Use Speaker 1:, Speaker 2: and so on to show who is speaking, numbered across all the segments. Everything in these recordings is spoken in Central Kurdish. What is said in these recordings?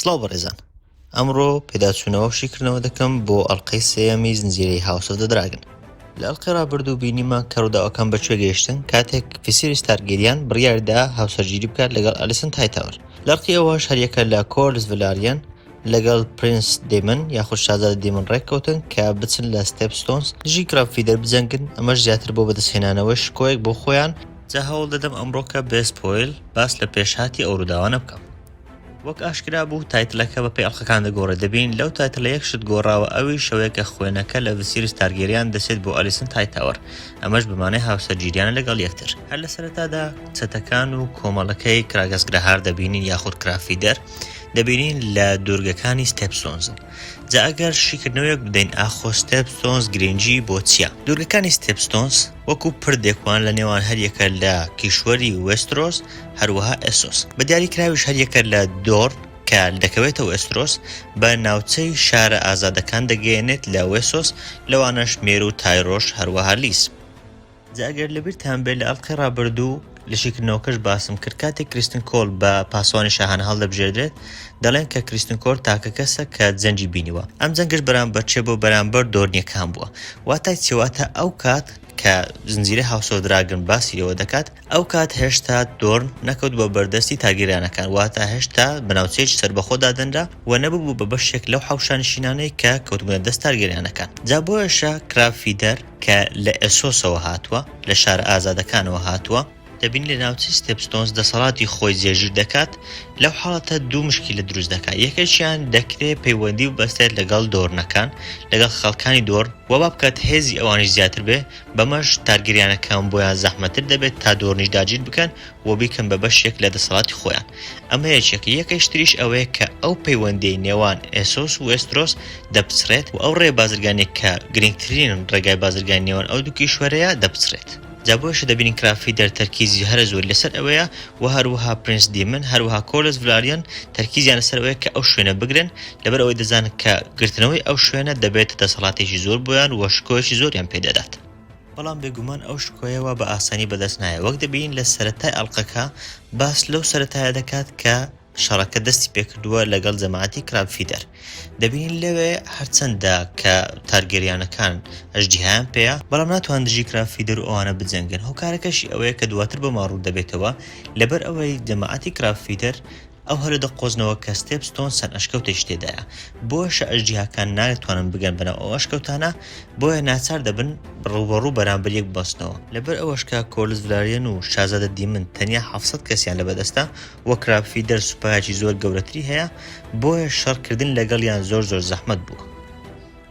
Speaker 1: سڵاو بەڕێزان، ئەمڕۆ پێداچوونەوە و شیکردنەوە دەکەم بۆ ئەڵقەی سێیەمی زنجیرەی هاوس ئۆف دە دراگن. لە ئەڵقەی ڕابردوو بینیمان کە ڕووداوەکان بەکوێ گەیشتن کاتێک ڤیسیریس تارگێریان بڕیاردا هاوسەرگیری بکات لەگەڵ ئەلیسنت هایتاور. لە ئەڵقەی ئەوەش هەریەکە لە کۆرلس ڤلاریان لەگەڵ پرینس دێمن یاخود شازادە دێمن ڕێککەوتن کە بچن لە ستێپستۆنز دژی گرافیدەر بجەنگن. ئەمەش زیاتر بۆ بەدەستهێنانەوەی شکۆیەک بۆ خۆیان. جا هەوڵ دەدەم ئەمڕۆکە بێسپۆیل باس لە پێشهاتی ئەو ڕووداوانە بکەم. وەک ئاشکرا بوو تایتلەکە بە پێی ئەڵقەکان دەگۆڕێت. دەبین لەو تایتلە یەک شت گۆڕاوە، ئەوی شەوەیە کە خوێنەکە لە ڤیسیریس تارگێریان دەسێت بۆ ئەلیسنت هایتاور، ئەمەش بمانەی هاوسەرگیریانە لەگەڵ یەکتر. هەر لە سەرەتادا چەتەکان و کۆمەڵەکەی کراگەزگرەهار دەبینین یاخود کرافیدەر دەبینین لە دوورگەکانی ستێپستۆنزن. جا ئەگەر شیکردنەوەیەک بدەین ئاخۆ ستێپستۆنز گرنگی بۆ چییە؟ دوورگەکانی ستێپستۆنز وەکو پردێکوان لە نێوان هەریەکە لە کیشوەری وێسترۆس هەروەها ئێسۆس، بە دیاریکراویش هەریەکە لە دۆڕ کە دەکەوێتەوە ئێسترۆس بە ناوچەی شارە ئازادەکان دەگەێنێت لە وێسۆس، لەوانەش مێر و تایڕۆژ هەروەها لیس. جا ئەگەر لەبیرتان بێت لە ئەڵقەی ڕابردوو لە شیکردنەوەکەش باسم کرد کاتێک کریستن کۆل بە پاسوانی شاهانە هەڵدەبژێردرێت دەڵێن کە کریستن کۆل تاکە کەسە کە جەنجی بینیوە. ئەم جەنگش بەرامبەر چێ بۆ بەرامبەر دۆرنیەکان بووە. واتای چێواتە ئەو کات کە زنجیرەی هاوس ئۆف دراگن باسیەوە دەکات، ئەو کات هێشتا دۆرن نەکەوت بە بەردەستی تاگیرانەکان، واتە هێشتا بەناوچەیەکی سەربەخۆ دادەنرا و نەبوو بە بەشێک لەو حەوشانشینانەی کە کەوتبوونە دەست تاگیرانەکان. جا بۆیەشە کرافیدەر کە لە ئێسۆسەوە هاتووە، لە شارە ئازادەکانەوە هاتووە، دەبین لە ناوچەی ستێپستۆنز دەسەڵاتی خۆی جێژیر دەکات. لەو حاڵەتە دوو مشکلە دروست دەکات. یەکەشیان دەکرێت پەیوەندی و بەستێت لەگەڵ دۆرنەکان، لەگەڵ خەڵکانی دۆر، و با بکات هێزی ئەوانیش زیاتر بێ، بەمەش تارگیریانەکان بۆیان زەحمەتر دەبێت تا دۆرنیش داگیر بکەن و بیکەن بە بەشێک لە دەسەڵاتی خۆیان. ئەمە یەکێک. یەکەش تریش ئەوەیە کە ئەو پەیوەندی نێوان ئێسۆس و وێسترۆس دەپچڕێت و ئەو ڕێ بازرگانێک کە گرنگترین ڕێگای بازرگانی نێوان ئەو دوو کیشوەرەیە دەپچڕێت. جا بۆیشە دەبینین کرافیدەر تەرکیزی هەرە زۆر لەسەر ئەوەیە و هەروەها پرینس دیمن هەروەها کۆرلس ڤلاریان تەرکیزیان لەسەر ئەوەیە کە ئەو شوێنە بگرن، لەبەر ئەوەی دەزانن کە گرتنەوەی ئەو شوێنە دەبێت دەسەڵاتێکی زۆر بۆیان و شکۆیەکی زۆریان پێدەدات. بەڵام بێگومان ئەو شکۆیەوە بە ئاسانی بەدەست نایە. وەک دەبینین لە سەرەتای ئەڵقەکە باس لەو سەرەتایە دەکات کە شەڕەکە دەستی پێکردووە لەگەڵ جەماعەتی کرافیدەر. دەبینین لەوێ هەرچەندە کە تارگێریانەکان ئەژدیهیان پێەیە، بەڵام ناتوان دژی کرافیدەر و ئەوانە بجەنگن. هۆکارەکەشی ئەوەیە کە دواتر بە ماڕوو دەبێتەوە، لەبەر ئەوەی جەماعەتی کرافیدەر ئەو هەرە دەقۆزنەوە کە ستێپستۆن سەر ئەشکەوتێکی تێدایە. بۆشە ئەژدیهاکان ناتوانن بگەن بەناو ئەو ئەشکەوتانە، بۆیە ناچار دەبن ڕوبەڕوو بەرامبەر یەک بەستنەوە. لەبەر ئەوەشکە کۆرلس ڤلاریان و شازادە دیمن تەنیا 700 کەسیان لە بەدەستە و کرافیدەر سوپایەکی زۆر گەورەتری هەیە، بۆیە شەڕکردن لەگەڵیان زۆر زەحمەت بووە.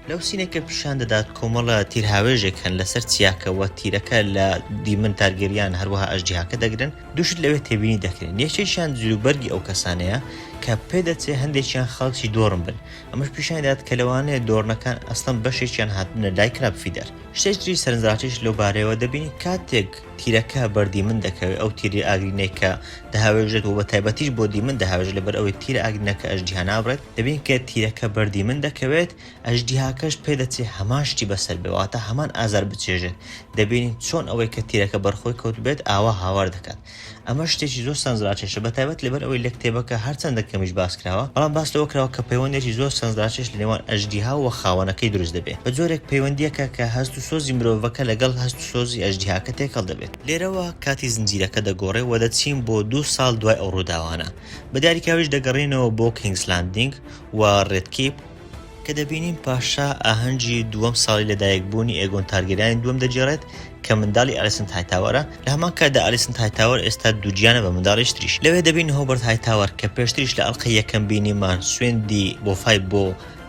Speaker 1: لەو سینێکە پیشان دەدات کۆمەڵە تیرهاوێژێک هەن لەسەر چیاکەوە تیرەکە لە دیمن تارگێریان هەروەها ئەژدیهاکە دەگرن. دووشت لەوێ تێبینی دەکرێن. یەکێکیان جلوبەرگی ئەو کەسانەیە کە پێدەچێ هەندێکیان خەڵکی دۆڕن بن. ئەمەش پیشان دەدات کە لەوانەیە دۆڕنەکان ئەسڵەن بەشێکیان هاتنە لای کرافیدەر. شتێکی سەرنجڕاکێش لەو بارەیەوە دەبینی کاتێک تیرەکە بەردیمن دەکەوێت، ئەو تیری ئاگرینەی کە دەهاوێژێت و بە تایبەتیش بۆ دیمن دەهاوێژێت لەبەر ئەوەی تیرە ئاگرینەکە ئەژدیها نابڕێت. دەبین کە تیرەکە بەردیمن دەکەوێت، ئەژدیهاکەش پێدەچێت هەمان شتی بەسەر بێواتە هەمان ئازار بچێژێت. دەبینین چۆن ئەوەی کە تیرەکە بەرخۆی کەوت بێت ئاوا هاوار دەکات. ئەمە شتێکی زۆر سەرنجڕاکێشە، بە تایبەت لەبەر ئەوەی لە کتێبەکە هەرچەندە کەمیش باس کراوە، بەڵام باس لەوە کراوە کە پەیوەندێکی زۆر سەرنجڕاکێش لە نێوان ئەژدیها و خاوەنەکەی دروست دەبێت. بە جۆرێک پەیوەندیەکە کە هەست و سۆزی مرۆڤەکە لەگەڵ هەست و سۆزی ئەژدیهاکە تێکەڵ دەبێت. لێرەوە کاتی زنجیرەکە دەگۆڕێ و دەچین بۆ 2 ساڵ دوای ئەو ڕووداوانە. بە دیاریکراویش دەگەڕێنەوە بۆ کینگز لاندینگ و ڕێدکیپ کە دەبینین پاشا ئاهەنگی دووەم ساڵی لەدایکبوونی ئێگۆن تارگێریانی دووەم دەجێڕێت کە منداڵی ئەلیسنت هایتاوەرە. لە هەمان کاتدا ئەلیسنت هایتاوەر ئێستا دووجیانە بە منداڵیش تریش. لەوێ دەبین هۆبەرت هایتاوەر کە پێشتریش لە ئەڵقەی یەکەم بینیمان سوێندی بۆفای بۆ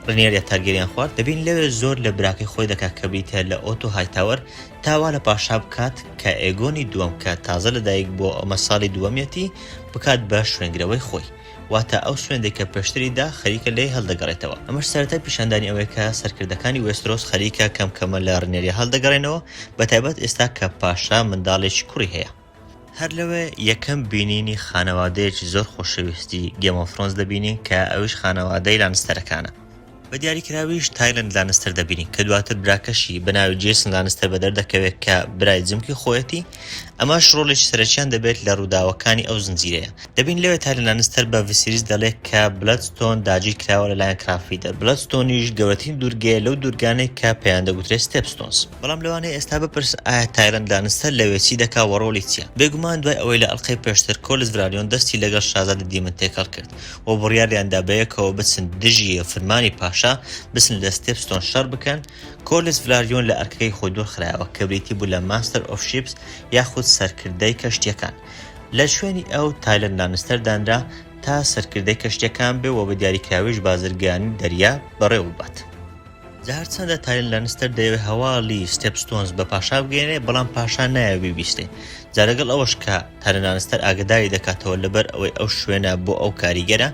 Speaker 1: ڕنێریە تارگێریان خوارد. دەبین لەوێ زۆر لە براکەی خۆی دەکات کە بریتە لە ئۆتۆ هایتاوەر تاوا لە پاشا بکات کە ئێگۆنی دووەم کە تازە لەدایک بۆ ئەمە ساڵی دووەمیەتی بکات بە شوێنگرەوەی خۆی، واتە ئەو سوێندێک کە پێشتریدا خەریکە لێ هەڵدەگەڕێتەوە. ئەمەش سەرەتای پیشاندانی ئەوەیە کە سەرکردەکانی وێسترۆس خەریکە کەمکەمە لە ڕنێریە هەڵدەگەڕێنەوە، بە تایبەت ئێستا کە پاشا منداڵێکی کوڕی هەیە. هەر لەوێ یەکەم بینینی خانەوادەیەکی زۆر خۆشەویستی گێم ئۆف ترۆنز دەبینین کە ئەویش خانەوادەی لانستەرەکانە. بە دیاریکراویش تایلەند لانستەر دەبینین کە دواتر براکەشی بەناوی جێسن لانستەر بەدەردەکەوێت کە برای جمکی خۆیەتی ئەماش ڕۆڵێکی سەرەکیان دەبێت لە ڕووداوەکانی ئەو زنجیرەیە دەبین لەوێ تایلەند لانستەر بە ڤیسیریس دەڵێت کە بلەدستۆن داگیر کراوە لەلایەن کرافیدەر بلەدستۆنیش گەورەترین دوورگەیە لەو دوورگانەی کە پێیان دەگوترێت ستێپستۆنز بەڵام لەوانەیە ئێستا بپرس ئایا تایلەند لانستەر لەوێ چی دەکا و ڕۆڵی چییە بێگومان دوای ئەوەی لە ئەڵقەی پێشتر کۆلس ڤرالیۆن دەستی لەگەڵ شازادە دیمن تێکەڵ کرد و بڕیاریاندا بەیەکەوە بچن دژی فرمانی پاشا بچن لە ستێپستۆن شەڕ بکەن کۆلس ڤرالیۆن لە ئەرکەکەی خۆی دوورخرایەوە کە بریتی بوو لە ماستەر ئۆف شیپس یاخود سەرکردەی کەشتیەکان لە شوێنی ئەو تایلەند لانستەر دانرا تا سەرکردەی کەشتیەکان بێ و بە دیاریکراویش بازرگانی دەریا بەڕێوە بات جا هەرچەندە تایلەند لانستەر دەیەوێت هەواڵی ستێپستۆنز بە پاشا بگەێنێ بەڵام پاشا نایە بیبیستێ جا لەگەڵ ئەوەش کە تایلەند لانستەر ئاگداری دەکاتەوە لەبەر ئەوەی ئەو شوێنە بۆ ئەو کاریگەرە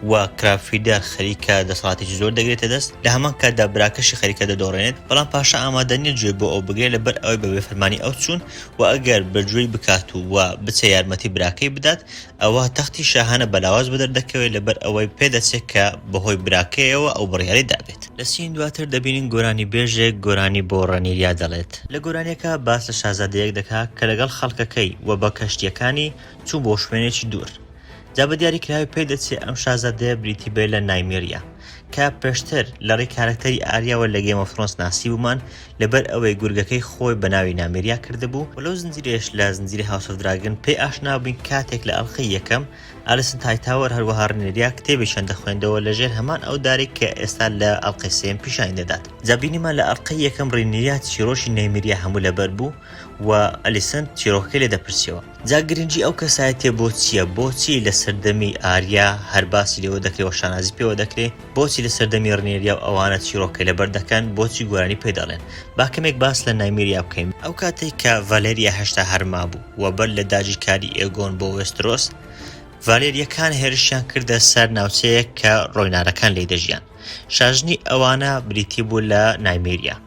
Speaker 1: و کرافیدەر خەریکە دەسەڵاتێکی زۆر دەگرێتە دەست لە هەمان کاتدا براکەشی خەریکە دەدۆڕێنێت بەڵام پاشا ئامادە نیە گوێ بۆ ئەو بگرێت لەبەر ئەوەی بەبێ فەرمانی ئەو چوون و ئەگەر بەگوێی بکات و بچە یارمەتی براکەی بدات ئەوە تەختی شاهانە بەلاواز بەدەردەکەوێت لەبەر ئەوەی پێدەچێت کە بەهۆی براکەیەوە ئەو بڕیاری دابێت لە سین دواتر دەبینین گۆرانی بێژێک گۆرانی بۆ ڕەنیریا دەڵێت لە گۆرانیەکە باس لە شازادەیەک دەکات کە لەگەڵ خەڵکەکەی و بە کەشتیەکانی چوو بۆ شوێنێکی دوور جا بە دیاریکراوی پێی دەچێت ئەم شازادەیە بریتی بێ لە نایمێریا کە پێشتر لە ڕێی کارکتەری ئاریاوە لە گێم ئۆف ترۆنس ناسی بوومان لەبەر ئەوەی گورگەکەی خۆی بە ناوی نامێریا کردبوو و لەو زنجیرەیەش لە زنجیرەی هاوس ئۆف دراگن پێی ئاشنا بووین کاتێک لە ئەڵقەی یەکەم ئالیسن هایتاوەر هەروەها ڕەنیریا کتێبێکیان دەخوێندەوە لەژێر هەمان ئەو دارێک کە ئێستا لە ئەڵقەی سێم پیشانی دەدات جا بینیمان لە ئەڵقەی یەکەم ڕەنیریا چیرۆشی نایمێریا هەموو لەبەر بوو و ئەلیسن چیرۆکەکەی لێ دەپرسیەوە جا گرنگی ئەو کەسایەتێ بۆ چییە بۆچی لە سەردەمی ئاریا هەر باسی لێوە دەکرێت و شانازی پێوە دەکرێت بۆچی لە سەردەمی ڕەنیریا و ئەوانە چیرۆکەی لەبەر دەکەن بۆچی گۆرانی پێداڵێن با کەمێک باس لە نایمێریا بکەین ئەو کاتێک کە ڤالێریا هەشتا هەرما بوو و بەر لە داگیرکاری ئێگۆن بۆ وێسترۆس ڤالێریەکان هێرشیان کردە سەر ناوچەیەک کە ڕۆینارەکان لێی دەژیان شاژنی ئەوانە بریتی بوو لە نایمێریا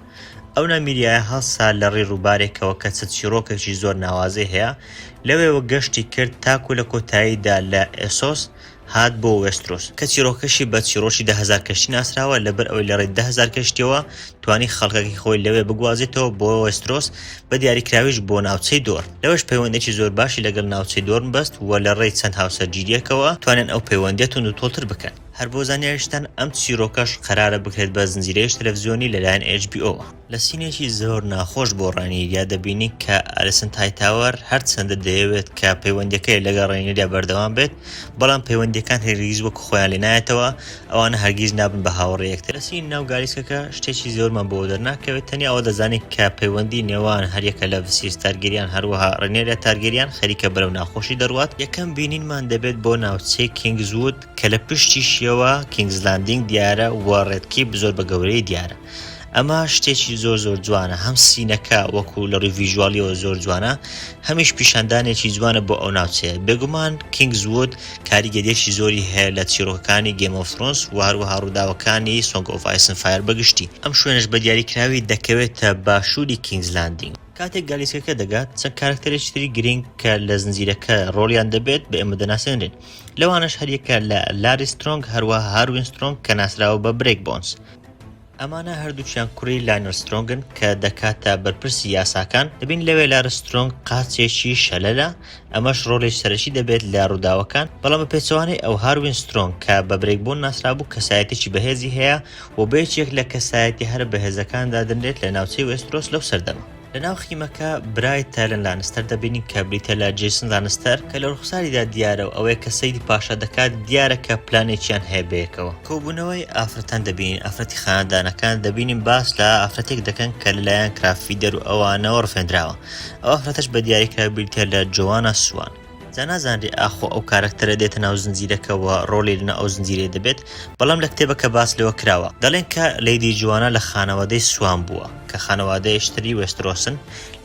Speaker 1: ئەو نایمێریایە هەڵ سال لە ڕێی ڕووبارێکەوە کە چەت چیرۆکێکی زۆر ناوازەی هەیە لەوێوە گەشتی کرد تاکو لە کۆتاییدا لە ئێسۆس هات بۆ وێسترۆس کە چیرۆکەشی بە چیرۆشی 10,000 کەشتی ناسراوە لەبەر ئەوەی لە ڕێی 10,000 کەشتیەوە توانی خەڵکەکەی خۆی لەوێ بگوازێتەوە بۆ وێسترۆس بە دیاریکراویش بۆ ناوچەی دۆر لەوەش پەیوەندێکی زۆر باشی لەگەڵ ناوچەی دۆرن بەست و لە ڕێی چەند هاوسەرگیریەکەوە توانێن ئەو پەیوەندیەت و نوتۆڵتر بکەن هەر بۆ زانیاریشتان ئەم چیرۆکەش قەرارە بکرێت بە زنجیرەیەکی تەلەڤیزیۆنی لەلایەن HBO لە سینێکی زۆر ناخۆش بۆ ڕەنیریا دەبینی کە ئەلیسن هایتاوەر هەرچەندە دەیەوێت کە پەیوەندیەکەی لەگەڵ ڕەنیریا بەردەوام بێت بەڵام پەیوەندیەکان هەرگیز وەکو خۆیان لێ نایەتەوە ئەوانە هەرگیز نابن بە هاوڕێ یەکتر لە سین ناو گالیسکەکە شتێکی زۆرمان بۆ دەرناکەوێت تەنیا ئەوە دەزانێت کە پەیوەندی نێوان هەریەکە لە ڤیسیریس تارگێریان هەروەها ڕەنیریا تارگێریان خەریکە بەرەو ناخۆشی دەڕوات یەکەم بینینمان دەبێت بۆ ناوچەی کینگزوود کە لە پشتیشیەوە کینگز لاندینگ دیارە و ڕێدکیپ زۆر بە گەورەی دیارە ئەمە شتێکی زۆر جوانە هەم سینەکە وەکو لە ڕووی ڤیژوالیەوە زۆر جوانە هەمیش پیشاندانێکی جوانە بۆ ئەو ناوچەیە بێگومان کینگزوود کاریگەریەکی زۆری هەیە لە چیرۆکەکانی گێم ئۆف ترۆنس و هەروەها ڕووداوەکانی سۆنگ ئۆف ئایس ئەند فایر بەگشتی ئەم شوێنش بە دیاریکراوی دەکەوێتە باشووری کینگز لاندینگ کاتێک گالیسکەکە دەگات چەند کارکتەرێکی تری گرنگ کە لە زنجیرەکە ڕۆڵیان دەبێت بە ئێمە دەناسێنرێن لەوانش هەریەکە لە لاری سترۆنگ هەروەها هاروین سترۆنگ کە ناسراوە بە برێک بۆنس ئەمانە هەردووچیان کوڕی لاینەر سترۆنگن کە دەکاتە بەرپرسی یاساکان دەبین لەوێ لارە سترۆنگ قاچێکی شەلەلە ئەمەش ڕۆڵێکی سەرەکی دەبێت لە ڕووداوەکان بەڵام بە پێچەوانەی ئەو هاروین سترۆنگ کە بە برێکبوون ناسرابوو کەسایەتێکی بەهێزی هەیە و بەیەکێک لە کەسایەتی هەر بەهێزەکاندا دەنرێت لە ناوچەی وێسترۆس لەو سەردەمە لەناو خیمەکە برای تایلەند لانستەر دەبینین کە بریتە لە جێسن لانستەر کە لە ڕوخساریدا دیارە و ئەوەیە کە سەیدی پاشا دەکات دیارە کە پلانێکیان هەیە بەیەکەوە کۆبوونەوەی ئافرەتان دەبینین ئافرەتی خانەدانەکان دەبینین باس لە ئافرەتێک دەکەن کە لەلایەن کرافیدەر و ئەوانەوە ڕفێنراوە ئەو ئافرەتەش بە دیاریکرا بریتە لە جۆوانە سوان جا نازانرێ ئاخۆ ئەو کارکتەرە دێتە ناو زنجیرەکەەوە ڕۆڵی لەنە ئەو زنجیرێ دەبێت بەڵام لە کتێبەکە باس لەوە کراوە دەڵێن کە لەیدی جوانە لە خانەوادەی سوان بووە کە خانەوادەیەشتری وێسترۆسن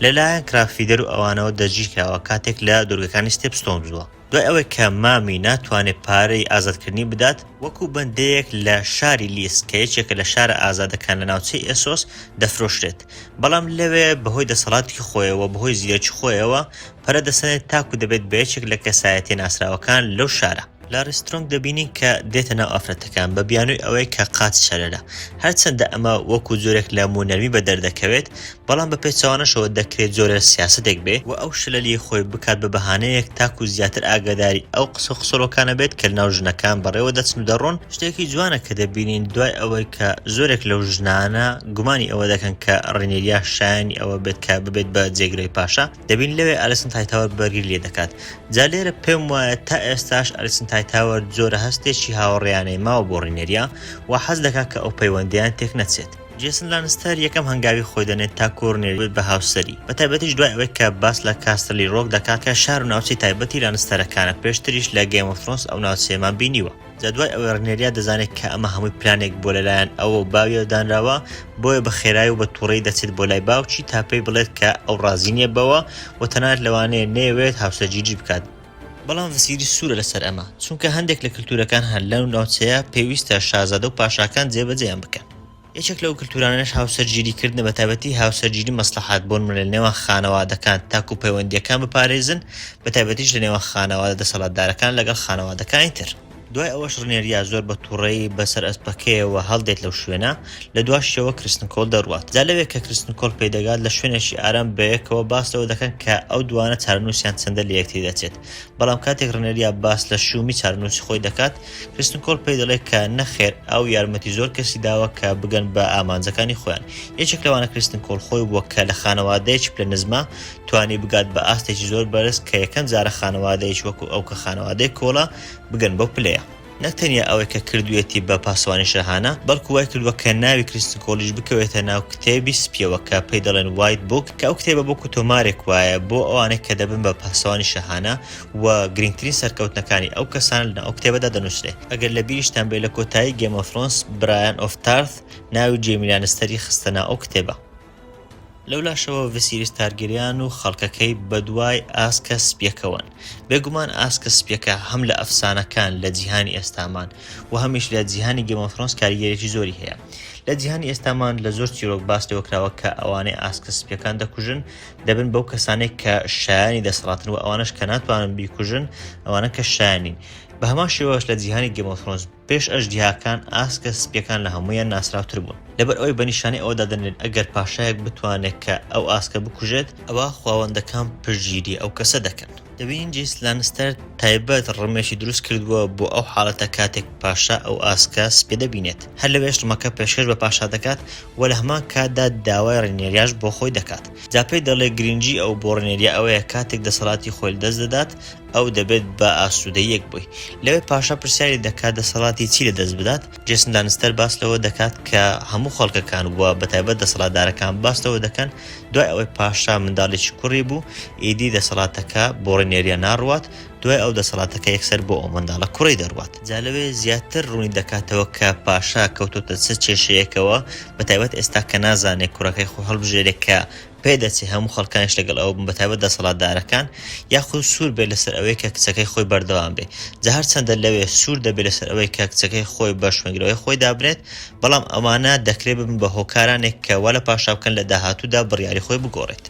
Speaker 1: لەلایەن کرافیدەر و ئەوانەوە دەرجیکراوە کاتێک لە دوورگەکانی ستێپستۆن بووە دوای ئەوەی کە مامی ناتوانێت پارەی ئازادکردنی بدات وەکو بەندەیەک لە شاری لیس کە یەکێکە لە شارە ئازادەکان لە ناوچەی ئێسۆس دەفرۆشرێت بەڵام لەوێ بەهۆی دەسەڵاتی خۆیەوە بەهۆی زیرەکی خۆیەوە پەرە دەسەنێت تاکو دەبێت بەیەکێک لە کەسایەتی ناسراوەکان لەو شارە لە ڕێستۆرانت دەبینین کە دێتە ناو ئافرەتەکان بە بیانووی ئەوەی کە قاچ شەرەرە هەرچەندە ئەمە وەکو جۆرێک لە مونەرمی بە دەردەکەوێت بەڵام بە پێچەوانەشەوە دەکرێت جۆرە سیاسەتێک بێ و ئەو شلەلی خۆی بکات بە بەهانەیەک تاکو زیاتر ئاگاداری ئەو قسە قسەڵۆکانە بێت کە ناو ژنەکان بەڕێوە دەچن و دەڕۆن شتێکی جوانە کە دەبینین دوای ئەوەی کە زۆرێک لەو ژنانە گومانی ئەوە دەکەن کە ڕێنێریا شایانی ئەوە بێت کە ببێت بە جێگرەی پاشا دەبین لەوێ ئالیسن هایتاوەر بەرگیر لێ دەکات جا لێرە پێم وایە تا ئێستاش ئالیسن هایتاوەر جۆرە هەستێکی هاوڕێیانەی ماوە بۆ ڕێنێریا و حەز دەکات کە ئەو پەیوەندیان تێک نەچێت جێسن لانستەر یەکەم هەنگاوی خۆی دەنێت تا کۆڕنێری بە هاوسەری بە تایبەتیش دوای ئەوەی کە باس لە کاستەلی ڕۆک دەکات کە شار و ناوچەی تایبەتی لانستەرەکانە پێشتریش لە گەیم ئۆف ترۆنز ئەو ناوچەیەمان بینیوە جا دوای ئەوەی ڕێنێریا دەزانێت کە ئەمە هەمووی پلانێک بۆ لەلایەن ئەوە باویە دانراوە بۆیە بە خێرایی و بە تووڕەی دەچێت بۆ لای باوکی تا پێی بڵێت کە ئەو ڕازی نییە بەوە و تەنانەت لەوانەیە نەیەوێت هاوسەرگیری بکات بەڵام ڤسیری سوورە لەسەر ئەمە چونکە هەندێک لە کلتورەکان هەر لەو ناوچەیە پێویستە شازادە و پاشاکان جێبەجێیان بکەن یەکێک لەو کلتورانەش هاوسەرگیریکردنە بە تایبەتی هاوسەرگیری مەسلحات بۆن لە نێوان خانەوادەکان تاکو پەیوەندیەکان بپارێزن بە تایبەتیش لە نێوان خانەوادە دەسەڵاتدارەکان لەگەڵ خانەوادەکانی تر دوای ئەوەش ڕێنێریا زۆر بە تووڕەیی بەسەر ئەسپەکەیەوە هەڵدێت لەو شوێنە لە دواشەوە کریستنکۆڵ دەڕوات جا لەوێت کە کریستنکۆڵ پێدەگات لە شوێنێکی ئارام بەیەکەوە باسەوە دەکەن کە ئەو دوانە چارەنووسیان چەندە لە یەکتی دەچێت بەڵام کاتێک ڕێنێریا باس لە شومی چارەنووسی خۆی دەکات کریستنکۆڵ پێی دەڵێت کە نەخێر ئەو یارمەتی زۆر کەسی داوە کە بگەن بە ئامانجەکانی خۆیان یەکێک لەوانە کریستنکۆڵ خۆی بووە کە لە خانەوادەیەکی پلە نزمە توانی بگات بە ئاستێکی زۆر بەرز کە یەکەم جارە خانەوادەیەکی وەکو ئەو کە خانەوادەی کۆڵە بگەن بەو پلەیە نەتەنیا ئەوەی کە کردوێتی بە پاسوانی شەهانە بەڵکو وای کردووە کە ناوی کریستنکۆڵیش بکەوێتە ناو کتێبی سپیەوە کە پێی دەڵێن وایت بوک کە ئەو کتێبە بۆ کۆتۆمارێک وایە بۆ ئەوانەی کە دەبن بە پاسوانی شەهانە و گرنگترین سەرکەوتنەکانی ئەو کەسان لە ئەو کتێبەدا دەنووسێ ئەگەر لە بیریشتان بێ لە کۆتایی گێم ئۆف ترۆنز برایان ئۆف تارث ناوی جێمی لانستەری خستەنا ئەو کتێبە لەولاشەوە ڤسیریس تارگریان و خەڵکەکەی بەدوای ئاسکە سپیەکەون بێگومان ئاسکە سپیەکە هەم لە ئەفسانەکان لە جیهانی ئێستامان و هەمیش لە جیهانی گێم ئۆف ترۆنز کاریگەرێکی زۆری هەیە لە جیهانی ئێستامان لە زۆر چیرۆک باس لێوەکراوە کە ئەوانەی ئاسکە سپیەکان دەکوژن دەبن بەو کەسانێک کە شایانی دەسەڵاتن و ئەوانش کە ناتوانن بیکوژن ئەوانە کە شایانین بە هەمان شێوەش لە جیهانی گێم ئۆف ترۆنز پێش ئەژدیاکان ئاسکە سپیەکان لە هەمویان ناسراوتر بوون لەبەر ئەوەی بەنیشانی ئەوەدا دەنێن ئەگەر پاشایەک بتوانێت کە ئەو ئاسکە بکوژێت ئەوە خواوەندەکان پشگیری ئەو کەسە دەکەن دەبین جیس لانستەر تایبەت ڕمێشی دروست کردووە بۆ ئەو حاڵەتە کاتێک پاشا ئەو ئاسکە سپێ دەبینێت هەر لەوێش ڕمەکە پێشکەش بە پاشا دەکات و لە هەمان کاتدا داوای ڕێنێریاش بۆ خۆی دەکات جا پێی دەڵێ گرنگی ئەو بۆ ڕێنێریا ئەوەیە کاتێک دەسەڵاتی خۆی دەست دەدات ئەو دەبێت بە ئاسوودەیەک بووی لەوێ پاشا پرسیاری دەکات دەسەڵاتی چی لە دەست بدات جێسن لانستەر باس لەوە دەکات کە هەموو خەڵکەکان بووە بە تایبەت دەسەڵاتدارەکان باس لەوە دەکەن دوای ئەوەی پاشا منداڵێکی کوڕی بوو ئیدی دەسەڵاتەکە بۆ ڕێنێریا ناڕوات دوای ئەو دەسەڵاتەکە یەکسەر بۆ ئەو منداڵە کوڕی دەڕوات جا لەوێ زیاتر ڕوونی دەکاتەوە کە پاشا کەوتۆتە چ کێشەیەکەوە بە تایبەت ئێستا کە نازانێت کوڕەکەی خۆ هەڵبژێرێت کە پێدەچێ هەموو خەڵکانش لەگەڵ ئەو بە تایبەت دەسەڵاتدارەکان یاخود سوور بێت لەسەر ئەوەی کە کچەکەی خۆی بەردەوام بێ جا هەرچەندە لەوێ سوور دەبێت لەسەر ئەوەی کە کچەکەی خۆی بە شوێنگرەوەی خۆی دابنێت بەڵام ئەمانە دەکرێت ببن بە هۆکارانێک کە وا لە پاشا بکەن لە داهاتوودا بڕیاری خۆی بگۆڕێت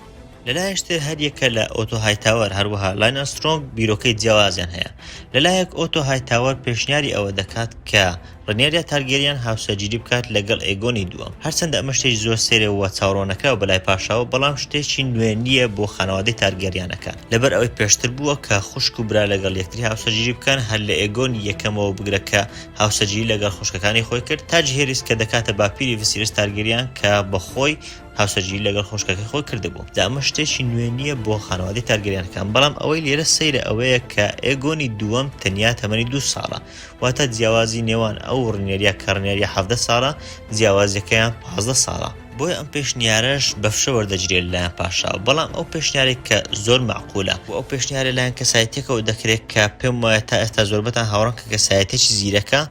Speaker 1: لەلایەشتر هەر یەکە لە ئۆتۆ هایتاوەر هەروەها لاین ئەرمسترۆنگ بیرۆکەی جیاوازیان هەیە لەلایەک ئۆتۆ هایتاوەر پێشنیاری ئەوە دەکات کە ڕێنێریا تارگێریان هاوسەرگیری بکات لەگەڵ ئێگۆنی دووەم هەرچەندە ئەمە شتێکی زۆر سێرە و چاوەڕوانەکراوە بەلای پاشاوە بەڵام شتێکی نوێ نییە بۆ خانەوادەی تارگێریانەکان لەبەر ئەوەی پێشتر بووە کە خوشک و برا لەگەڵ یەکتری هاوسەرگیری بکەن هەر لە ئێگۆنی یەکەمەوە بگرە کە هاوسەرگیری لەگەڵ خوشکەکانی خۆی کرد تا جهێریس کە دەکاتە باپیری ڤسیریس تارگێریان کە بەخۆی هاوسەرگیری لەگەڵ خوشکەکەی خۆی کردبوو دا ئەمە شتێکی نوێ نییە بۆ خانەوادەی تارگێریانەکان بەڵام ئەوەی لێرە سەیرە ئەوەیە کە ئێگۆنی دووەم تەنیا تەمەنی 2 ساڵە واتە جیاوازی نێوان ئەو ڕێنێریا کە ڕێنێریا 17 ساڵە جیاوازیەکەیان 15 ساڵە بۆیە ئەم پێشنیارەش بەفشە وەردەگرێت لایەن پاشاوە بەڵام ئەو پێشنیارێک کە زۆر معقولە و ئەو پێشنیارە لایەن کەسایەتێکەوە دەکرێت کە پێم وایە تا ئێستا زۆربەتان هاوڕان کە کەسایەتێکی زیرەکە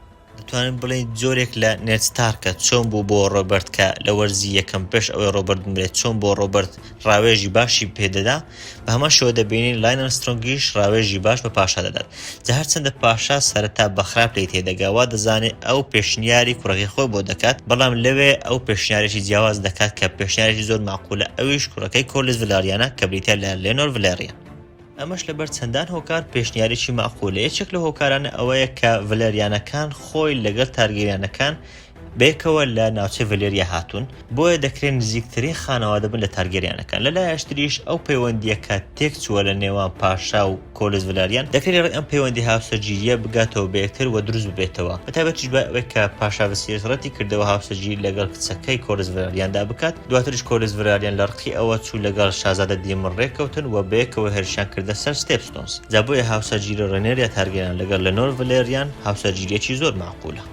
Speaker 1: دەتوانین بڵێن جۆرێک لە نێد ستارکە چۆن بوو بۆ ڕۆبەرت کە لە وەرزی یەکەم پێش ئەوەی ڕۆبەرت بمرێت چۆن بۆ ڕۆبەرت ڕاوێژی باشی پێدەدا بە هەمان شێوە دەبینین لاین ئەرمسترۆنگیش ڕاوێژی باش بە پاشا دەدات جا هەرچەندە پاشا سەرەتا بەخراپ لێی تێدەگا وا دەزانێت ئەو پێشنیاری کوڕەکەی خۆی بۆ دەکات بەڵام لەوێ ئەو پێشنیارێکی جیاواز دەکات کە پێشنیارێکی زۆر معقولە ئەویش کوڕەکەی کۆرلس ڤلاریانە کە بریتە لە لێنۆر ڤلێریان ئەمەش لەبەر چەندان هۆکار پێشنیارێکی معقولە. یەکێک لە هۆکارانە ئەوەیە کە ڤەلێریانەکان خۆی لەگەڵ تارگێریانەکان بێکەوە لە ناوچەی ڤەلێریا هاتوون، بۆیە دەکرێت نزیکترین خانەوادە بن لە تارگێریانەکان. لەلایەشتریش ئەو پەیوەندیە کە تێک چووە لە نێوان پاشا و کۆلز ڤەلاریان دەکرێت ئەم پەیوەندی هاوسەرگیریە بگاتەوە بە یەکتر و دروست ببێتەوە، بەتایبەتیش ئەوەی کە پاشا ڤەسیریس ڕەتی کردەوە هاوسەرگیری لەگەڵ کچەکەی کۆلز ڤەلاریاندا بکات. دواتریش کۆلز ڤەلاریان لە ڕقی ئەوە چوو لەگەڵ شازادە دیمڕ ڕێککەوتن و بەیەکەوە هێرشیان کردە سەر ستێپستۆنز. جا بۆیە هاوسەرگیری ڕێنێریا تارگێریان لەگەڵ لەنۆر ڤەلێریان هاوسەرگیریەکی زۆر معقولە.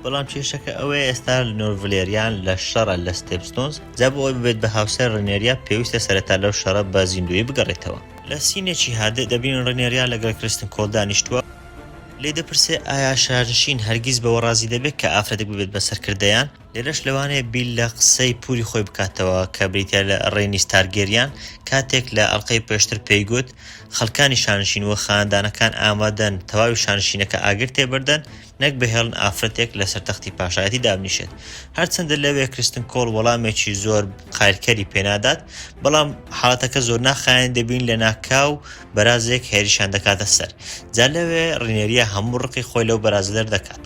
Speaker 1: بەڵام کێشەکە ئەوەیە ئێستا لەنۆر ڤەلێریان لە شەڕە لە ستێپستۆنز، جا بۆ ئەوی ببێت بە هاوسەر ڕێنێریا پێویستە سەرەتا لەو شەڕە بە زیندوی بگەڕێتەوە. لە سینێکی هادە دەبین ڕێنێریا لەگەڵ کریستن کۆڵ دانیشتووە، لێ دەپرسێ ئایا شارنشین هەرگیز بەوە ڕازی دەبێت کە ئافرەتێک ببێت بەسەرکردەیان. لێرەش لەوانەیە بیل لە قسەی پوری خۆی بکاتەوە کە بریتە لە ڕێنیس تارگێریان کاتێک لە ئەڵقەی پێشتر پێیگوت خەڵکانی شانشین و خاندانەکان ئامادەن تەواوی شانشینەکە ئاگر تێبەردەن نەک بهێڵن ئافرەتێک لەسەر تەختی پاشایەتی دابنیشێت. هەرچەندە لەوێ کریستن کۆڵ وەڵامێکی زۆر قایلکەری پێنادات، بەڵام حاڵەتەکە زۆر ناخایەن دەبین لە ناکاو بەرازێک هێریشان دەکاتە سەر. جا لەوێ ڕێنێریا هەموو ڕقی خۆی لەو بەرازە دەردەکات.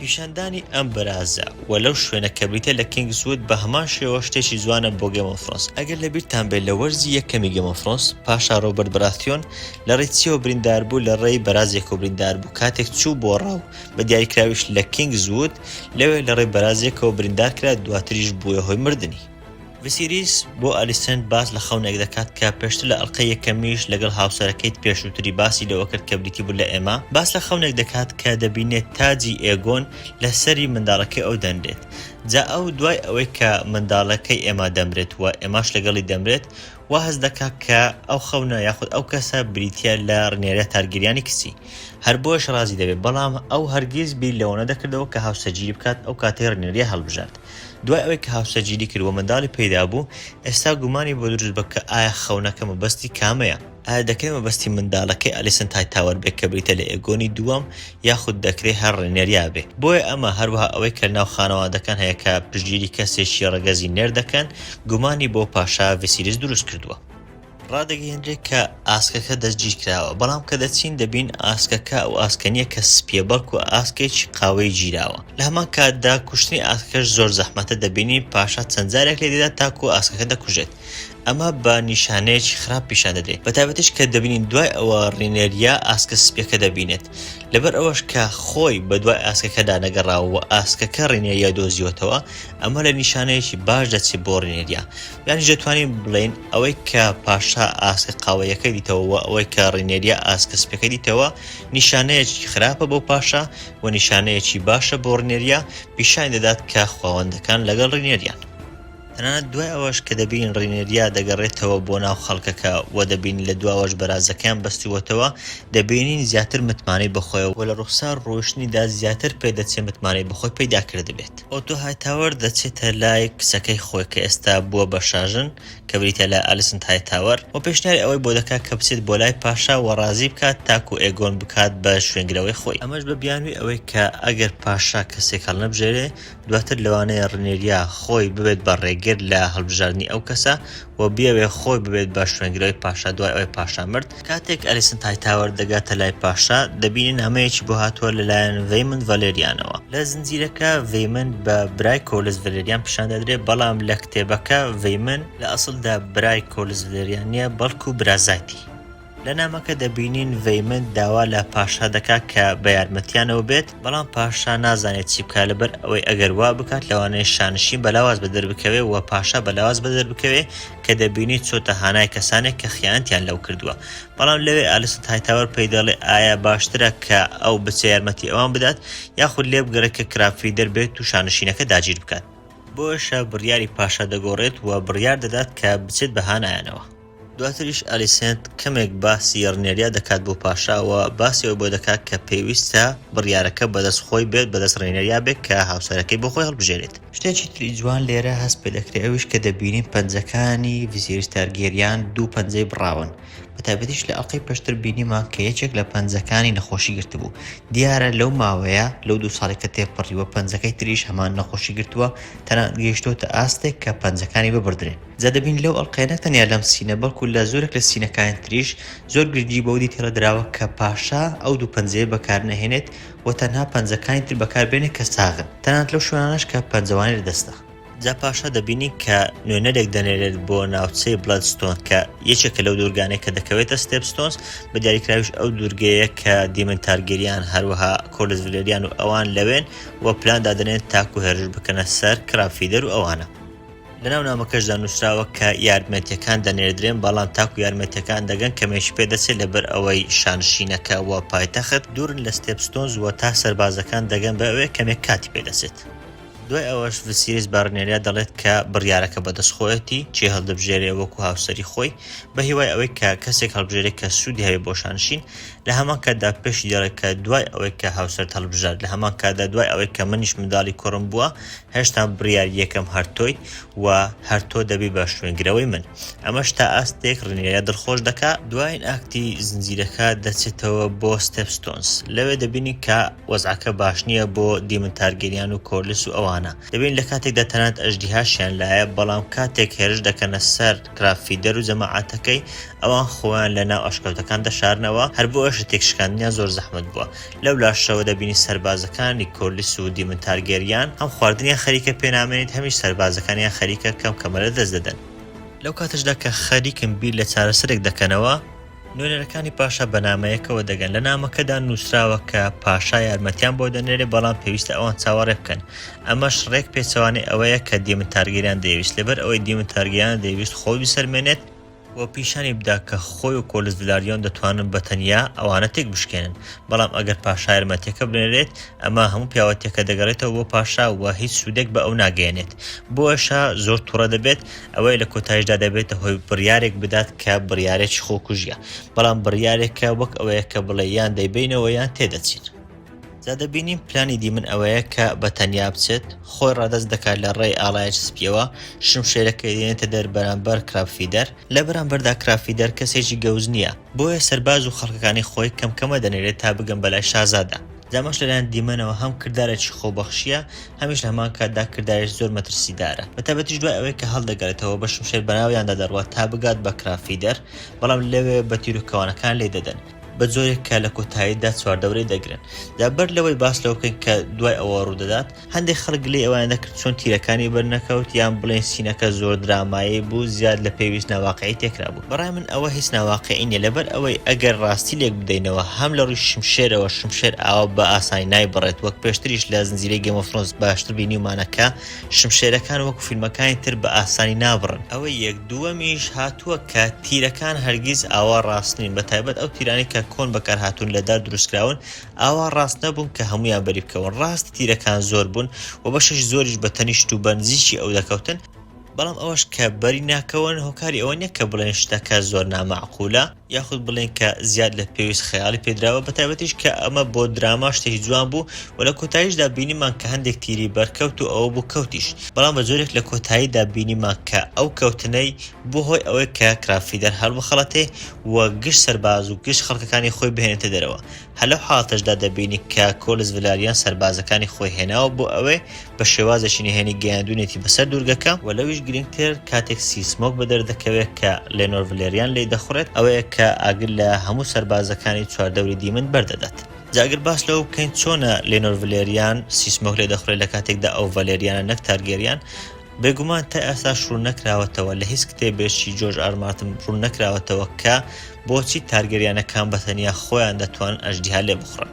Speaker 1: پیشاندانی ئەم بەرازە و لەو شوێنە کە بریتە لە کینگزوود بە هەمان شێوە شتێکی جوانە بۆ گێم ئۆف فرۆنس. ئەگەر لەبیرتان بێت لە وەرزی یەکەمی گێم ئۆف فرۆنس پاشا ڕۆبەرت بەراتیۆن لە ڕێچیەوە بریندار بوو، لە ڕێی بەرازێک و بریندار بوو کاتێک چوو بۆ ڕاو بە دیاریکراویش لە کینگزوود لەوێ لە ڕێی بەرازێکەوە بریندار کرا، دواتریش بووە هۆی مردنی. ڤسیریس بۆ ئەلیسەند باس لە خەونێک دەکات کە پێشتر لە ئەڵقەی یەکەمیش لەگەڵ هاوسەرەکەیت پێشووتری باسی لەوە کرد کە بریتی بوو لە ئێمە. باس لە خەونێک دەکات کە دەبینێت تاجی ئێگۆن لە سەری منداڵەکەی ئەو دەندێت. جا ئەو دوای ئەوەی کە منداڵەکەی ئێمە دەمرێت و ئێماش لەگەڵی دەمرێت وا هەز دەکات کە ئەو خەونە یاخود ئەو کەسە بریتە لە ڕێنێرە تارگێریانی کچی. هەر بۆش ڕازی دەبێت، بەڵام ئەو هەرگیز بیر لەوە نەدەکردەوە کە هاوسەرگیری بکات ئەو کاتەی ڕێنێریە هەڵبژارد. دوای ئەوەی کە هاوسەرگیری کرد و منداڵی پەیدا بوو، ئێستا گومانی بۆ دروست بکە ئایا خەونەکە مەبەستی کامەیە؟ ئایا دەکرێت مەبەستی منداڵەکەی ئەلیسەند هایتاوەر بێت کە بریتە لە ئێگۆنی دووەم، یاخود دەکرێت هەر ڕێنێریا بێت؟ بۆیە ئەمە هەروەها ئەوەی کە ناو خانەوادەکان هەیە کە پشتگیری کەسێکی ڕەگەزی نێر دەکەن گومانی بۆ پاشا ڤسیریس دروست کردووە. ڕادەگەیەنرێت کە ئاسکەکە دەستگیر کراوە، بەڵام کە دەچین دەبین ئاسکەکە ئەو ئاسکەنیە کە سپیە بەڵکو ئاسکێکی قاوەی گیراوە. لە هەمان کاتدا کوشتنی ئاسکەکەش زۆر زەحمەتە، دەبینی پاشا چەند جارێک لێ دێدات تاکو ئاسکەکە دەکوژێت. ئەمە بە نیشانەیەکی خراپ پیشان دەدرێت، بەتایبەتیش کە دەبینین دوای ئەوە ڕێنێریا ئاسکە سپیەکە دەبینێت. لەبەر ئەوەش کە خۆی بە دوای ئاسکەکەدا نەگەڕاوە و ئاسکەکە ڕێنێریا دۆزیوەتەوە، ئەمە لە نیشانەیەکی باش دەچێت بۆ ڕێنێریا. یانی دەتوانین بڵێن ئەوەی کە پاشا ئاسکە قاوەیەکەی دیتەوە و ئەوەی کە ڕێنێریا ئاسکە سپیەکەی دیتەوە نیشانەیەکی خراپە بۆ پاشا و نیشانەیەکی باشە بۆ ڕێنێریا، پیشان دەدات کە خاوەندەکان لەگەڵ ڕێنێریان. تەنانەت دوای ئەوەش کە دەبین ڕێنێریا دەگەڕێتەوە بۆ ناو خەڵکەکە و دەبین لە دواوەش بەرازەکان بەستیوەتەوە، دەبینین زیاتر متمانەی بەخۆیەوە و لە ڕوخسار ڕۆیشتنیدا زیاتر پێدەچێت متمانەی بەخۆی پەیدا کرد بێت. ئۆتۆ هایتاوەر دەچێتە لای کچەکەی خۆی کە ئێستا بووە بە شاژن کە بریتە لە ئەلیسەند هایتاوەر و پێشنیاری ئەوەی بۆ دەکات کە بچێت بۆ لای پاشا و ڕازی بکات تاکو ئێگۆن بکات بە شوێنگرەوەی خۆی. ئەمەش بە بیانووی ئەوەی کە ئەگەر پاشا کەسێک هەڵنەبژێرێ، دواتر لەوانەیە ڕێنێریا خۆی ببێت بە ڕێگر لە هەڵبژاردننی ئەو کەسە و بیاوێ خۆی ببێت بە شوێنگرەوەی پاشا دوای ئەوەی پاشا مرد. کاتێک ئەلیسەند هایتاوەر دەگاتە لای پاشا، دەبینین هەمەیەکی بۆ هاتووە لەلایەن ڤەیمند ڤەلێریانەوە. لە زنجیرەکە ڤەیمند بە برای کۆلز ڤەلێریان پیشان دەدرێت، بەڵام لە کتێبەکە ڤەیمند لە ئەسڵدا برای کۆلز ڤەلێریان نییە بەڵکو برازایتی. لە نامەکە دەبینین ڤەیمند داوا لە پاشا دەکات کە بە یارمەتیانەوە بێت، بەڵام پاشا نازانێت چی بکات لەبەر ئەوەی ئەگەر وا بکات لەوانەیە شانشین بەلاواز بە دەربکەوێ و پاشا بەلاواز بە دەربکەوێ کە دەبینی چۆتە هانای کەسانێک کە خیانەتیان لەو کردووە. بەڵام لەوێ ئەلیسەند هایتاوەر پێی دەڵێ ئایا باشترە کە ئەو بچێ یارمەتی ئەوان بدات یاخود لێ بگەڕێت کە کرافی دەربێت و شانشینەکە داگیر بکات. بۆشە بڕیاری پاشا دەگۆڕێت و بڕیار دەدات کە بچێت بە هانایانەوە. دواتریش ئەلیسەند کەمێک باسی ڕێنێریا دەکات بۆ پاشاوە، باسیەوە بۆ دەکات کە پێویستە بڕیارەکە بەدەست خۆی بێت، بەدەست ڕێنێریا بێت کە هاوسەرەکەی بۆ خۆی هەڵبژێرێت. شتێکی تری جوان لێرە هەست پێ دەکرێت ئەویش کە دەبینین پەنجەکانی ڤسیریس تارگێریان دوو پەنجەی بڕاون. بەتایبەتیش لە ئەڵقەی پێشتر بینیمان کە یەکێک لە پەنجەکانی نەخۆشی گرتبوو. دیارە لەو ماوەیە لەو 2 ساڵی کە تێپەڕیوە پەنجەکەی تریش هەمان نەخۆشی گرتووە، تەنانەت گەیشتۆتە ئاستێک کە پەنجەکانی ببردرێن. جا دەبین لەو ئەڵقەیە نەک تەنیا لەم سینە بەڵکو لە زۆرێک لە سینەکانی تریش زۆر گرنگی بەو دیتێڕەدراوە کە پاشا ئەو 2 پەنجەیە بەکار نەهێنێت و تەنها پەنجەکانی تر بەکاربێنێت کە ساغن، تەنانەت لەو شوێنانەش کە پەنجەوانی لەدەستە. جا پاشا دەبینی کە نوێنەرێک دەنێرێت بۆ ناوچەی بلەدستۆن کە یەکێکە لەو دوورگانەی کە دەکەوێتە ستێپستۆنز، بە دیاریکراویش ئەو دوورگەیە کە دیمن تارگێریان هەروەها کۆلز ڤلێریان و ئەوان لەوێن و پلان دادەنێت تاکو هێرش بکەنە سەر کرافیدەر و ئەوانە. لەناو نامەکەشدا نووسراوە کە یارمەتیەکان دەنێردرێن، بەڵام تاکو یارمەتیەکان دەگەن کەمێشی پێدەچێت لەبەر ئەوەی شانشینەکە وە پایتەخت دوورن لە ستێپستۆنز و تا سەربازەکان دەگەن بە ئەوەیە کەمێک کاتی پێدەچێت. دوای ئەوەش ڤسیریس بارنێریا دەڵێت کە بڕیارەکە بەدەستخۆیەتی چێ هەڵدەبژێرێ وەکو هاوسەری خۆی بە هیوای ئەوەی کە کەسێک هەڵبژێرێت کە سوودی هەیە بۆ شانشین. لە هەمان کاتدا پێشی دەڵێت کە دوای ئەوەی کە هاوسەر هەڵبژار، لە هەمان کاتدا دوای ئەوەی کە منیش منداڵی کوڕم بووە، هێشتا بڕیار یەکەم هەرتۆی و هەرتۆ دەبی بە شوێنگرەوەی من. ئەمەش تا ئاستێک ڕنێریا دڵخۆش دەکات. دوایین ئاکتی زنجیرەکە دەچێتەوە بۆ ستێپستۆنز. لەوێ دەبینی کە وەزعەکە باش نییە بۆ دیمن تارگێریان و کۆرلس و ئەوانە. دەبین لە کاتێکدا تەنانەت ئەژدیهاشیان لایە، بەڵام کاتێک هێرش دەکەنە سەر کرافیدەر و جەماعەتەکەی، ئەوان خۆیان لە ناو ئەشکەوتەکان دەشارنەوە. هەر بۆ ئەوەش تێکشکاندنیان زۆر زەحمەت بووە. لەو لاشەوە دەبینی سەربازەکانی کۆرلس و دیمن تارگێریان هەم خواردنیان خەریکە پێنامێنیت، هەمیش سەربازەکانیان خەریکە کەم کەمەرە دەست دەدەن. لەو کاتەشدا کە خەریکن بیر لە چارەسەرێک دەکەنەوە، نوێنەرەکانی پاشا بەنامەیەکەوە دەگەن. لە نامەکەدا نووسراوە کە پاشا یارمەتیان بۆ دەنێرێ، بەڵام پێویستە ئەوان چاوەڕێ بکەن. ئەمەش ڕێک پێچەوانەی ئەوەیە کە دیمن تارگێریان دەیویست، لەبەر ئەوەی دیمن تارگێریان دەیویست خۆی بسەرمێنێت و پیشانی بدا کە خۆی و کۆلز ڤلاریۆن دەتوانن بەتەنیا ئەوانە تێک بشکێنن. بەڵام ئەگەر پاشا یارمەتیەکە بنێرێت، ئەمە هەموو پیاوەتیەکە دەگەڕێتەوە بۆ پاشا و هیچ سوودێک بە ئەو ناگەێنێت. بۆشە زۆر تووڕە دەبێت، ئەوەی لە کۆتاییشدا دەبێتە هۆی بڕیارێک بدات کە بڕیارێکی خۆکوژیە، بەڵام بڕیارێکە وەک ئەوەیە کە بڵێ یان دەیبینەوە یان تێدەچین. جا دەبینیم پلانی دیمن ئەوەیە کە بەتەنیا بچێت، خۆی ڕادەست دەکات لە ڕێی ئاڵایەک سپیەوە، شمشێرەکە دێنێتە دەر بەرامبەر کرافیدەر. لە بەرامبەردا کرافیدەر کەسێکی گەوز نییە، بۆیە سەرباز و خەڵکەکانی خۆی کەمکەمە دەنێرێت تا بگەن بەلای شازادە. جامەش لەلایەن دیمەنەوە هەم کردارێکی خۆبەخشیە، هەمیش لە هەمان کاتدا کردارێکی زۆر مەترسیدارە. بەتایبەتیش دوای ئەوەی کە هەڵدەگەڕێتەوە بە شمشێر بەناویاندا دەڕوات تا بگات بە کرافیدەر، بەڵام لەوێ بە تیرۆکەوانەکان لێ دەدەن. بە جۆرێک کە لە کۆتاییدا چواردەورەی دەگرن. دابەر لەوەی باس لەوە بکەین کە دوای ئەوە ڕوودەدات، هەندێک خەڵک لێ ئەویان دەکرد چۆن تیرەکانی بەرنەکەوت یان بڵێن سینەکە زۆر درامایی بوو، زیاد لە پێویست ناواقعی تێکرا بوو. بەڕای من ئەوە هیچ ناواقعی نیە، لەبەر ئەوەی ئەگەر ڕاستی لێک بدەینەوە هەم لە ڕووی شمشێرەوە شمشێر ئاوا بە ئاسانی نایبڕێت، وەک پێشتریش لە زنجیرەی گێم ئۆف ترۆنز باشتر بینیمانەکە شمشێرەکان وەکو فیلمەکانی تر بە ئاسانی نابڕن. ئەوەی یەک دووەمیش هاتووە کە تیرەکان هەرگیز ئاوا ڕاست نین، بەتایبەت ئەو تیرانی کە کۆن بەکار هاتوون لەدار دروستکراون ئاوا ڕاست نەبوون کە هەمویان بەری بکەون. ڕاستی تیرەکان زۆر بوون و بەشش زۆریش بە تەنیشت و بەنزیکی ئەو دەکەوتن، بەڵام ئەوەش کە بەری ناکەون هۆکاری ئەوە نییە کە بڵێن شتەکە زۆر نامەعقولە یاخود بڵێن کە زیاد لە پێویست خەیاڵی پێدراوە، بەتایبەتیش کە ئەمە بۆ دراما شتێکی جوان بوو و لە کۆتاییشدا بینیمان کە هەندێک تیری بەرکەوت و ئەوە بوو کەوتیش، بەڵام بە جۆرێک لە کۆتاییدا بینیمان کە ئەو کەوتنەی بۆ هۆی ئەوەی کە کرافیدەر هەڵبخەڵەتێ و گشت سەرباز و گشت خەڵکەکانی خۆی بهێنێتە دەرەوە. هەر لەو حاڵەتەشدا دەبینی کە کۆلز ڤلاریۆن سەربازەکانی خۆی هێناوە بۆ ئەوەی بە شێوازێکی نهێنی گەیاندونێتی بەسەر دوورگەکە و لەویش گرنگتر کاتێک سیسمۆک بەدەردەکەوێت کە لێنۆر ڤلێریان لێ دەخورێت، ئەوەیە کە ئاگر لە هەموو سەربازەکانی چواردەوری دیمن بەردەدات. جاگەر باس لەوە بکەین چۆنە لێنۆر ڤلێریان سیسمۆک لێ دەخورێت لە کاتێکدا ئەو ڤەلێریانە نەک تارگێریان. بێگومان تا ئێستا ڕوون نەکراوەتەوە لە هیچ کتێبێکی جۆرج ئار مارتن ڕوون نەکراوەتەوە کە بۆچی تارگێریانەکان بەتەنیا خۆیان دەتوانن ئەژدیها لێ بخڕن.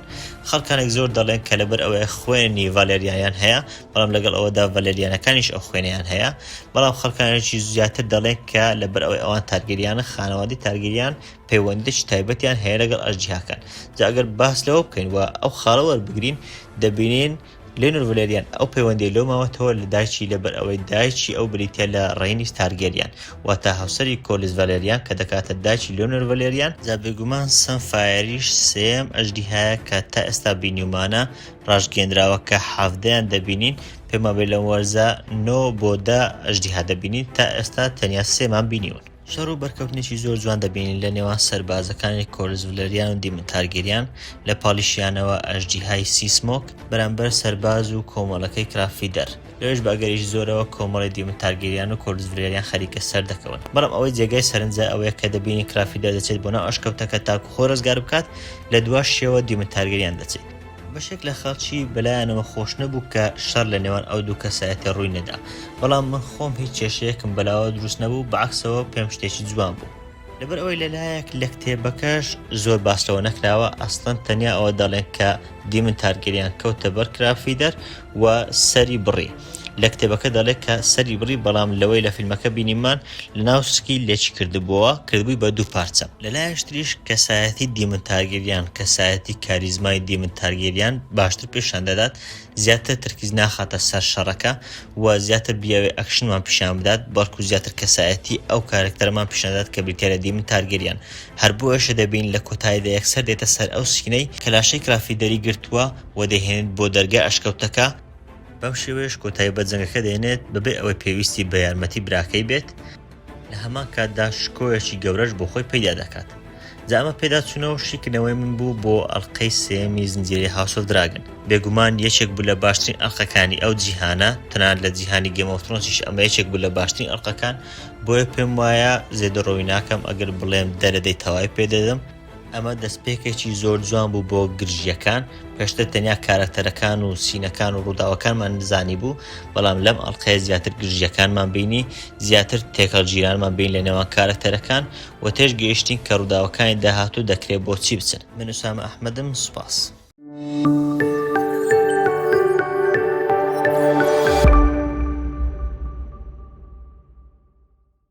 Speaker 1: خەڵکانێک زۆر دەڵێن کە لەبەر ئەوەیە خوێنی ڤالێریایان هەیە، بەڵام لەگەڵ ئەوەدا ڤەلێریانەکانیش ئەو خوێنیان هەیە، بەڵام خەڵکانێکی زیاتر دەڵێن کە لەبەر ئەوەی ئەوان تارگێریانە خانەوادی تارگێریان پەیوەندیی تایبەتیان هەیە لەگەڵ ئەژدیهاکان. جا ئەگەر باس لەوە بکەین و ئەو خاڵە وەربگرین، دەبینین لێنۆر ڤلێریان ئەو پەیوەندی لەو ماوەتەوە لە دایکی لەبەر ئەوەی دایکی ئەو بریتە لە ڕێینی تارگێریان واتە هاوسەری کۆلز ڤالێریان کە دەکاتە دایکی لێنۆر ڤلێریان. جا بێگومان سەنفایریش سێم ئەژدیهایە کە تا ئێستا بینیومانە ڕاژگەێنراوە کە حەڤدەیان دەبینین، پێما بێ لەم وەرزە 9 بۆ 10 ئەژدیها دەبینین، تا ئێستا تەنیا سێمان بینیون. شەڕ و بەرکەوتنێکی زۆر جوان دەبینین لە نێوان سەربازەکانی کۆرزڤلەریان و دیمنتارگێریان لە پاڵیشیانەوە ئەژدیهای سیسمۆک بەرامبەر سەرباز و کۆمەڵەکەی کرافیدەر. لەوێش باگەریش زۆرەوە کۆمەڵی دیمنتارگێریان و کۆرزڤلەریان خەریکە سەر دەکەون. بەڵام ئەوەی جێگای سەرنجە ئەوەیە کە دەبینی کرافیدەر دەچێت بۆ ناو ئەشکەوتەکە تاکو خۆ ڕزگار بکات، لە دوا شێوە دیمنتارگێریان دەچێت. بەشێک لە خەڵکی بەلایەنەوە خۆش نەبوو کە شەڕ لە نێوان ئەو دوو کەسایەتە ڕووی نەدا، بەڵام من خۆم هیچ کێشەیەکم بەلاوە دروست نەبوو، بەعکسەوە پێم شتێکی جوان بوو. لەبەر ئەوەی لەلایەک لە کتێبەکەش زۆر باسەوە نەکراوە، ئەسڵەن تەنیا ئەوە دەڵێن کە دیمنتارگێریان کەوتە بەر کرافیدەر و سەری بڕی. لە کتێبەکە دەڵێت کە سەری بڕی، بەڵام لەوەی لە فیلمەکە بینیمان لە ناو سکی لێکی کردبووی بە دوو پارچە. لەلایەشتریش کەسایەتی دیمنتارگێریان، کەسایەتی کاریزمای دیمنتارگێریان باشتر پیشان دەدات، زیاتر ترکیز ناخاتە سەر شەڕەکە و زیاتر بیاوێ ئەکشنمان پیشان بدات، بەڵکو زیاتر کەسایەتی ئەو کارکتەرمان پیشاندات کە بریتیارە دیمنتارگێریان. هەر بۆیەشە دەبین لە کۆتاییدا یەکسەر دێتە سەر ئەو سکینەی کە لاشەی کرافیدەری گرتووە و دەهێنێت بۆ دەرگای ئەشکەوتەکە. بەم شێوەیەش کۆتایی بە جەنگەکە دێنێت بەبێ ئەوەی پێویستی بە یارمەتی براکەی بێت، لە هەمان کاتدا شکۆیەکی گەورەش بۆ خۆی پەیدا دەکات. جا ئەمە پێدا چوونەوە شیکردنەوەی من بوو بۆ ئەڵقەی سێمی زنجیرەی هاوس ئۆف دراگن. بێگومان یەکێک بوو لە باشترین ئەڵقەکانی ئەو جیهانە، تەنانەت لە جیهانی گێم ئۆف ترۆنسیش ئەمە یەکێک بوو لە باشترین ئەڵقەکان، بۆیە پێم وایە زێدەڕۆوی ناکەم ئەگەر بڵێم دەرەدەی تەواوی پێدەدەم. ئەمە دەستپێکێکی زۆر جوان بوو بۆ گرژیەکان، پێشتر تەنیا کارەکتەرەکان و سینەکان و ڕووداوەکانمان نزانی بوو، بەڵام لەم ئەڵقەیە زیاتر گرژیەکانمان بینی، زیاتر تێکەڵگیرانمان بین لە نێوان کارەکتەرەکان و تێش گەیشتین کە ڕووداوەکانی داهاتوو دەکرێت بۆ چی بچن. من ئوسامە ئەحمەدم، سوپاس.